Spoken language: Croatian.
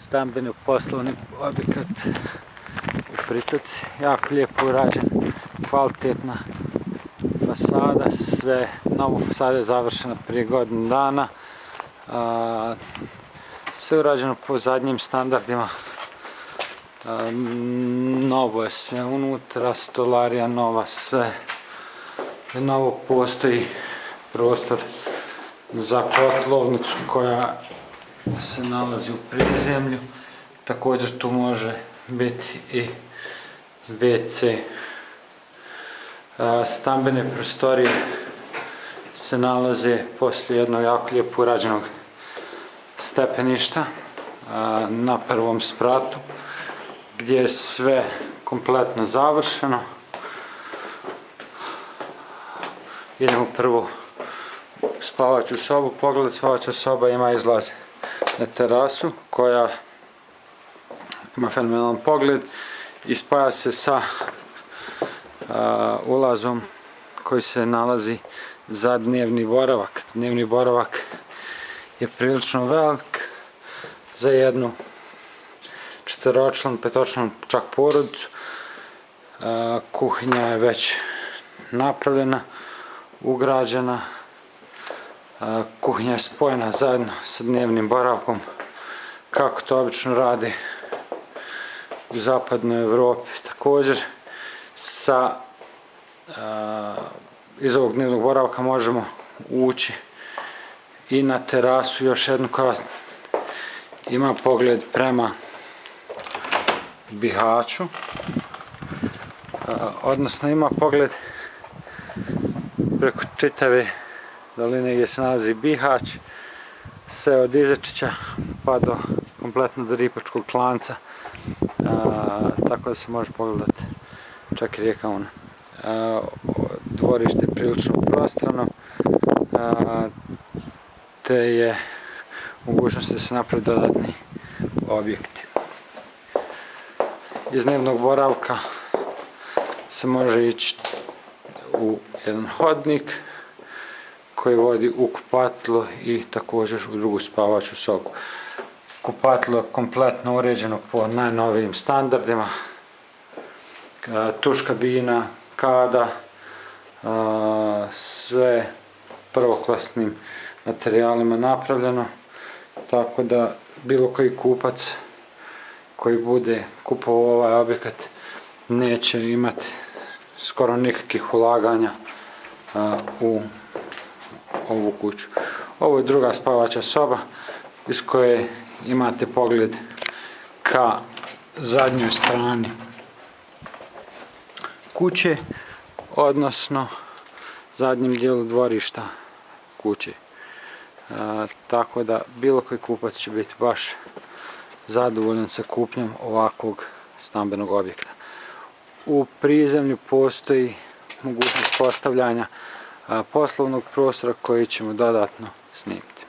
stambeni poslovni objekat u Pritoci. Jako lijepo urađen, kvalitetna fasada, sve nova fasada je završena prije godinu dana. Sve urađeno po zadnjim standardima. Novo je sve unutra, stolarija nova, sve novo. Postoji prostor za kotlovnicu koja se nalazi u prizemlju. Također tu može biti i WC. Stambene prostorije se nalaze poslije jednog jako lijepo urađenog stepeništa na prvom spratu, gdje je sve kompletno završeno. Idemo prvo u spavaću sobu. Pogled, spavaća soba ima izlaz na terasu koja ima fenomenalan pogled i spaja se sa ulazom koji se nalazi za dnevni boravak. Dnevni boravak je prilično velik za jednu četveročlanu, petočlanu čak porodicu. Kuhinja je već napravljena, ugrađena. Kuhinja je spojena zajedno sa dnevnim boravkom, kako to obično radi u zapadnoj Europi. Također iz ovog dnevnog boravka možemo ući i na terasu, još jednu koja ima pogled prema Bihaću, odnosno ima pogled preko čitave doline gdje se nalazi Bihać, sve od Izečića pa do kompletno do Ripačkog klanca, tako da se može pogledati čak i rijeka Una. Dvorište je prilično prostrano, te je mogućnost da se napravi dodatni objekti. Iz dnevnog boravka se može ići u jedan hodnik koji vodi u kupatilo i također u drugu spavaću sobu. Kupatilo je kompletno uređeno po najnovijim standardima. Tuš kabina, kada, sve prvoklasnim materijalima napravljeno, tako da bilo koji kupac koji bude kupovao ovaj objekat neće imati skoro nikakvih ulaganja u ovu kuću. Ovo je druga spavaća soba iz koje imate pogled ka zadnjoj strani kuće, odnosno zadnjem dijelu dvorišta kuće. Tako da bilo koji kupac će biti baš zadovoljan sa kupnjom ovakvog stambenog objekta. U prizemlju postoji mogućnost postavljanja poslovnog prostora koji ćemo dodatno snimiti.